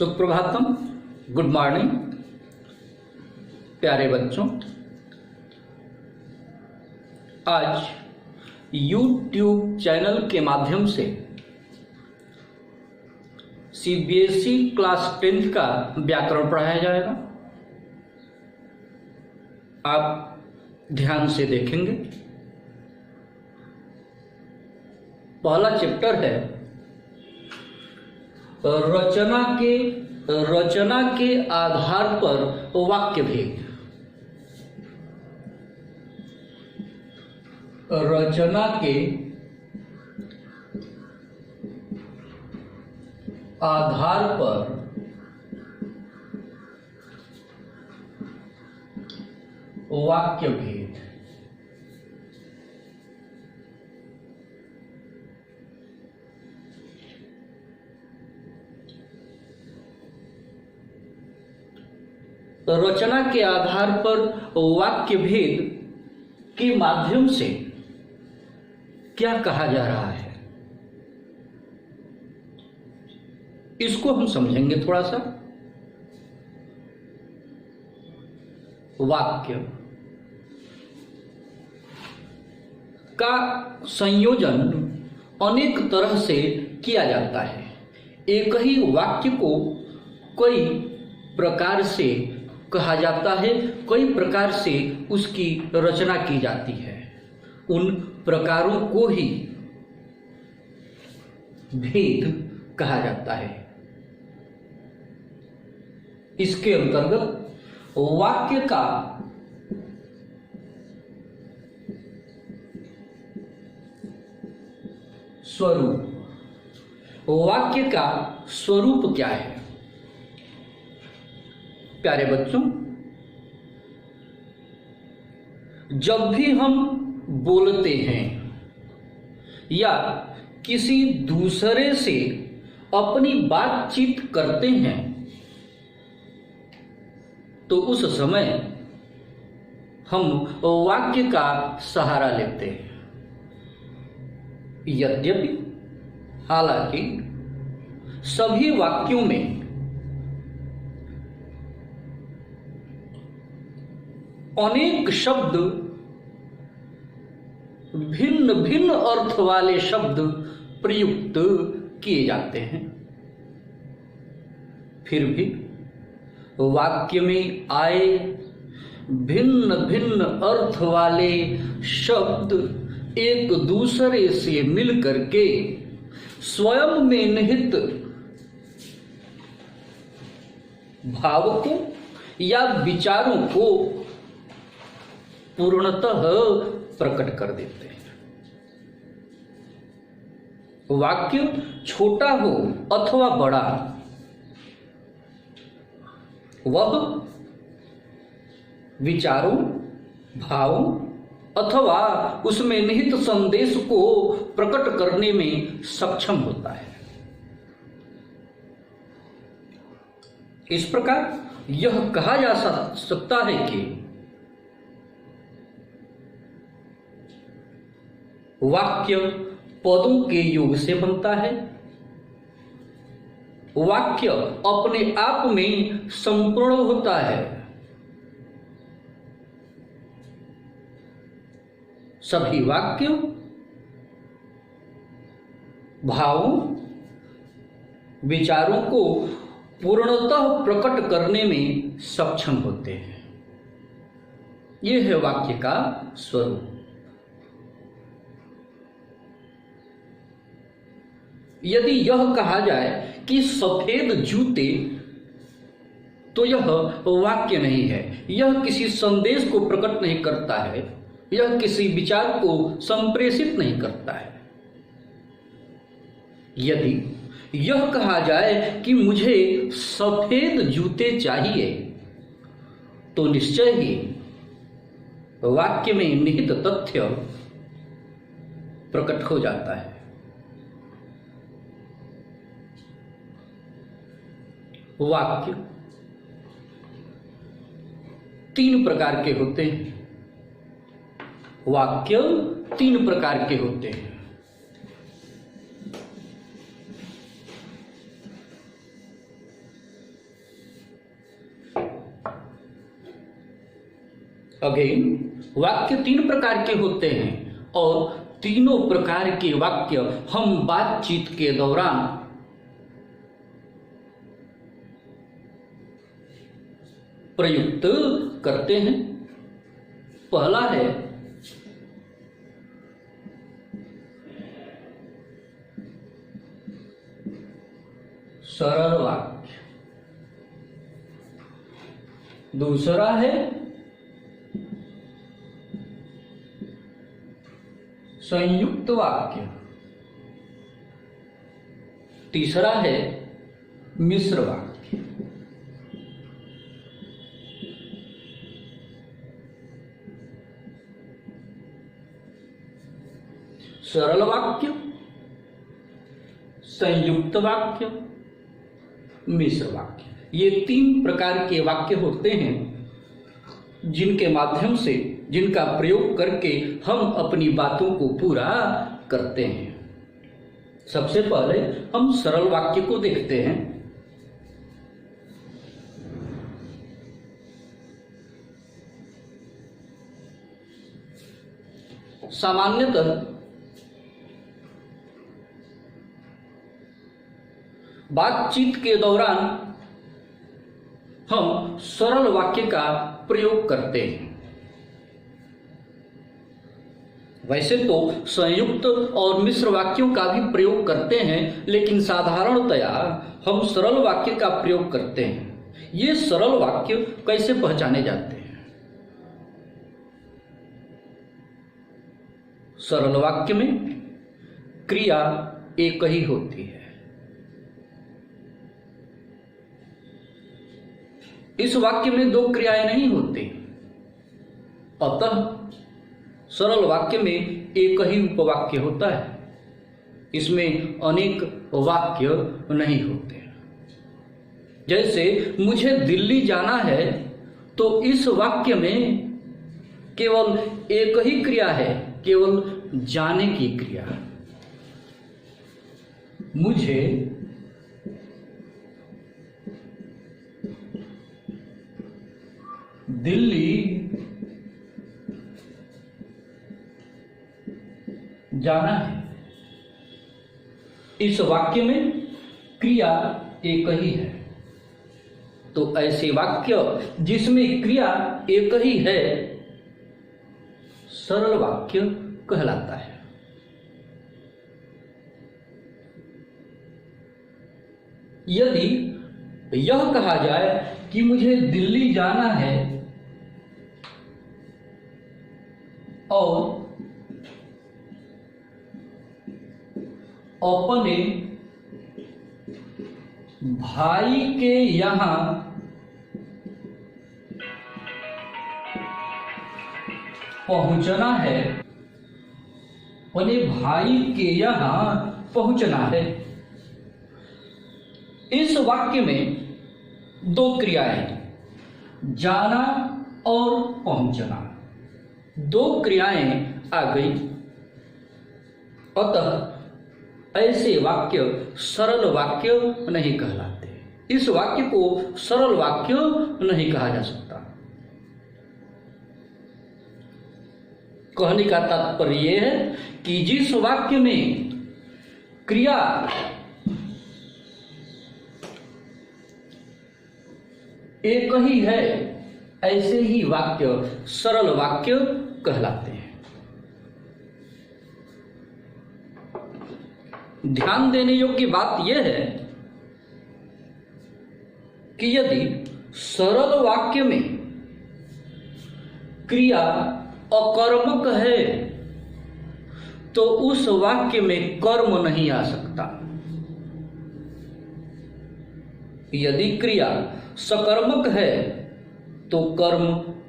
Suprabhatam, good morning प्यारे बच्चों। आज YouTube चैनल के माध्यम से CBSE क्लास 10th का व्याकरण पढ़ाया जाएगा। आप ध्यान से देखेंगे। पहला चैप्टर है रचना के आधार पर वाक्य भेद। रचना के आधार पर वाक्य भेद। रचना के आधार पर वाक्य भेद के माध्यम से क्या कहा जा रहा है, इसको हम समझेंगे थोड़ा सा। वाक्य का संयोजन अनेक तरह से किया जाता है। एक ही वाक्य को कई प्रकार से कहा जाता है, कई प्रकार से उसकी रचना की जाती है। उन प्रकारों को ही भेद कहा जाता है। इसके अंतर्गत वाक्य का स्वरूप, वाक्य का स्वरूप क्या है? प्यारे बच्चों, जब भी हम बोलते हैं या किसी दूसरे से अपनी बातचीत करते हैं तो उस समय हम वाक्य का सहारा लेते हैं। यद्यपि हालांकि सभी वाक्यों में अनेक शब्द, भिन्न भिन्न अर्थ वाले शब्द प्रयुक्त किए जाते हैं, फिर भी वाक्य में आए भिन्न भिन्न अर्थ वाले शब्द एक दूसरे से मिलकर के स्वयं में निहित भाव को या विचारों को पूर्णतः प्रकट कर देते हैं। वाक्य छोटा हो अथवा बड़ा, वह विचारों, भावों अथवा उसमें निहित संदेश को प्रकट करने में सक्षम होता है। इस प्रकार यह कहा जा सकता है कि वाक्य पदों के योग से बनता है। वाक्य अपने आप में संपूर्ण होता है। सभी वाक्य भावों, विचारों को पूर्णतः प्रकट करने में सक्षम होते हैं। यह है वाक्य का स्वरूप। यदि यह कहा जाए कि सफेद जूते, तो यह वाक्य नहीं है। यह किसी संदेश को प्रकट नहीं करता है, यह किसी विचार को संप्रेषित नहीं करता है। यदि यह कहा जाए कि मुझे सफेद जूते चाहिए, तो निश्चय ही वाक्य में निहित तथ्य प्रकट हो जाता है। वाक्य तीन प्रकार के होते हैं। वाक्य तीन प्रकार के होते हैं। अगेन वाक्य तीन प्रकार के होते हैं और तीनों प्रकार के वाक्य हम बातचीत के दौरान प्रयुक्त करते हैं। पहला है सरल वाक्य, दूसरा है संयुक्त वाक्य, तीसरा है मिश्र वाक्य। सरल वाक्य, संयुक्त वाक्य, मिश्र वाक्य, ये तीन प्रकार के वाक्य होते हैं जिनके माध्यम से, जिनका प्रयोग करके हम अपनी बातों को पूरा करते हैं। सबसे पहले हम सरल वाक्य को देखते हैं। सामान्यतः बातचीत के दौरान हम सरल वाक्य का प्रयोग करते हैं। वैसे तो संयुक्त और मिश्र वाक्यों का भी प्रयोग करते हैं, लेकिन साधारणतया हम सरल वाक्य का प्रयोग करते हैं। ये सरल वाक्य कैसे पहचाने जाते हैं? सरल वाक्य में क्रिया एक ही होती है। इस वाक्य में दो क्रियाएं नहीं होती, अतः सरल वाक्य में एक ही उपवाक्य होता है। इसमें अनेक वाक्य नहीं होते। जैसे मुझे दिल्ली जाना है, तो इस वाक्य में केवल एक ही क्रिया है, केवल जाने की क्रिया। मुझे दिल्ली जाना है। इस वाक्य में क्रिया एक ही है। तो ऐसे वाक्य जिसमें क्रिया एक ही है सरल वाक्य कहलाता है। यदि यह कहा जाए कि मुझे दिल्ली जाना है और अपने भाई के यहां पहुंचना है, अपने भाई के यहां पहुंचना है। इस वाक्य में दो क्रियाएं, जाना और पहुंचना, दो क्रियाएं आ गई। अतः ऐसे वाक्य सरल वाक्य नहीं कहलाते। इस वाक्य को सरल वाक्य नहीं कहा जा सकता। कहने का तात्पर्य यह है कि जिस वाक्य में क्रिया एक ही है, ऐसे ही वाक्य सरल वाक्य कहलाते हैं। ध्यान देने योग्य बात यह है कि यदि सरल वाक्य में क्रिया अकर्मक है तो उस वाक्य में कर्म नहीं आ सकता। यदि क्रिया सकर्मक है तो कर्म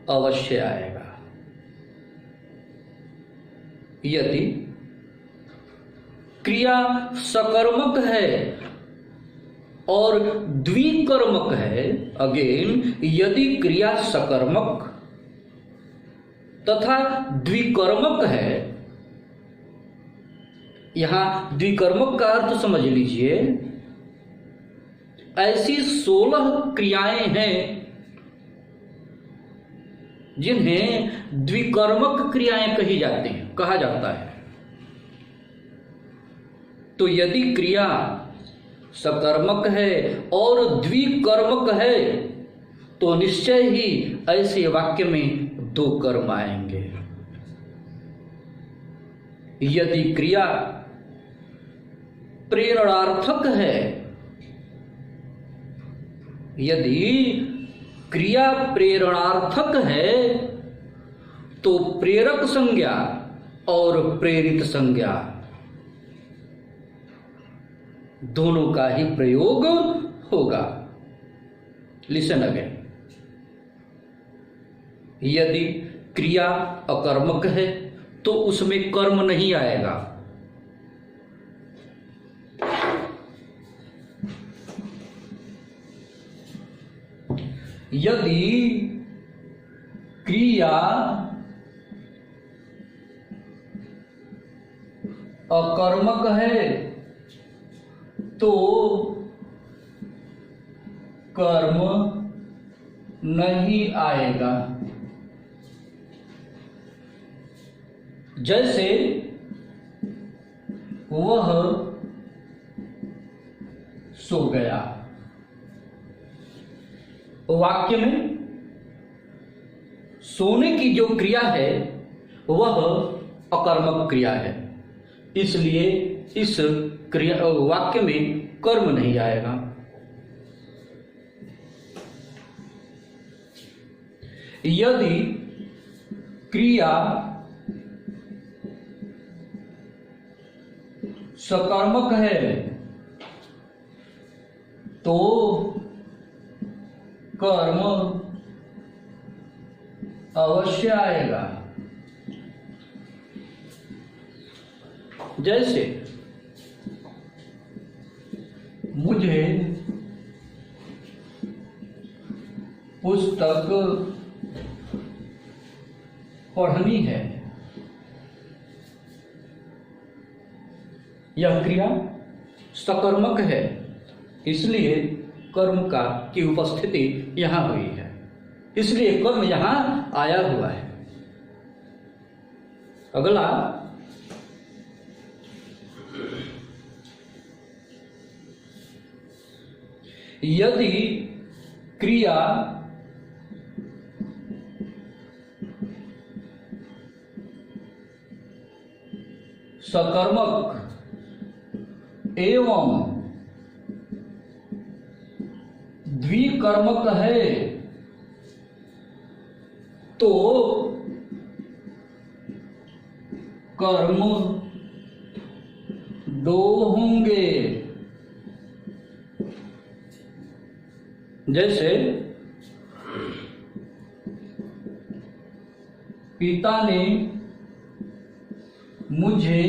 अवश्य आएगा। यदि क्रिया सकर्मक है और द्विकर्मक है, अगेन यदि क्रिया सकर्मक तथा द्विकर्मक है, यहां द्विकर्मक का अर्थ समझ लीजिए, ऐसी 16 क्रियाएं हैं जिन्हें द्विकर्मक क्रियाएं कहा जाता है। तो यदि क्रिया सकर्मक है और द्विकर्मक है तो निश्चय ही ऐसे वाक्य में दो कर्म आएंगे। यदि क्रिया प्रेरणार्थक है, यदि क्रिया प्रेरणार्थक है तो प्रेरक संज्ञा और प्रेरित संज्ञा दोनों का ही प्रयोग होगा। Listen again. यदि क्रिया अकर्मक है तो उसमें कर्म नहीं आएगा। यदि क्रिया अकर्मक है तो कर्म नहीं आएगा। जैसे वह सो गया, वाक्य में सोने की जो क्रिया है वह अकर्मक क्रिया है, इसलिए इस क्रिया वाक्य में कर्म नहीं आएगा। यदि क्रिया सकर्मक है तो कर्म अवश्य आएगा। जैसे मुझे पुस्तक पढ़नी है, यह क्रिया सकर्मक है, इसलिए कर्म की उपस्थिति यहां हुई है, इसलिए कर्म यहां आया हुआ है। अगला, यदि क्रिया सकर्मक एवं द्विकर्मक है तो कर्म दो होंगे। जैसे पिता ने मुझे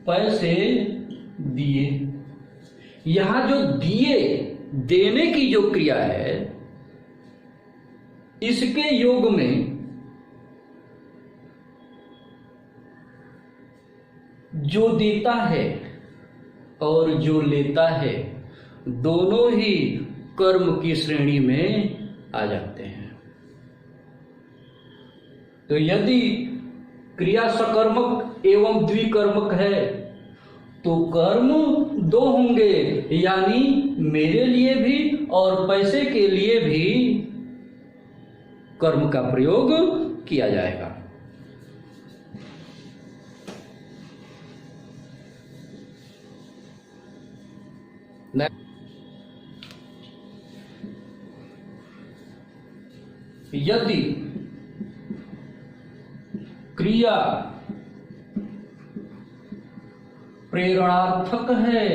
पैसे दिए, यहां जो दिए देने की जो क्रिया है, इसके योग में जो देता है और जो लेता है दोनों ही कर्म की श्रेणी में आ जाते हैं। तो यदि क्रिया सकर्मक एवं द्विकर्मक है तो कर्म दो होंगे, यानी मेरे लिए भी और पैसे के लिए भी कर्म का प्रयोग किया जाएगा। यदि क्रिया प्रेरणार्थक है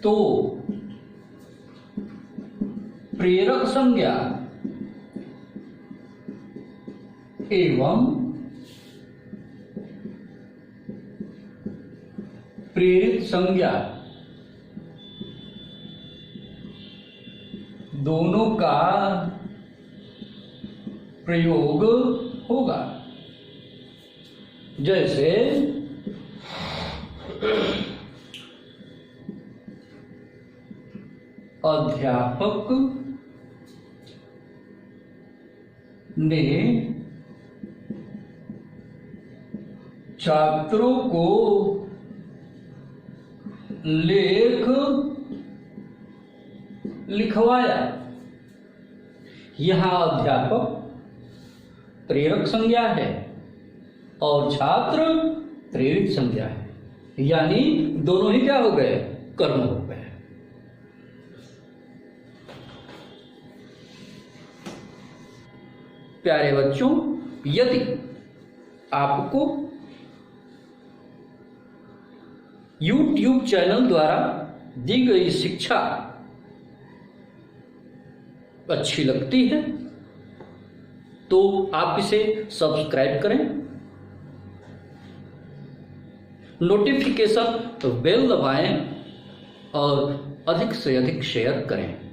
तो प्रेरक संज्ञा एवं प्रेरित संज्ञा दोनों का प्रयोग होगा। जैसे अध्यापक ने छात्रों को लेख लिखवाया। यहां अध्यापक प्रेरक संज्ञा है और छात्र प्रेरित संज्ञा है, यानी दोनों ही क्या हो गए, कर्म हो गए। प्यारे बच्चों, यदि आपको YouTube चैनल द्वारा दी गई शिक्षा अच्छी लगती है तो आप इसे सब्सक्राइब करें, नोटिफिकेशन बेल दबाएं और अधिक से अधिक शेयर करें।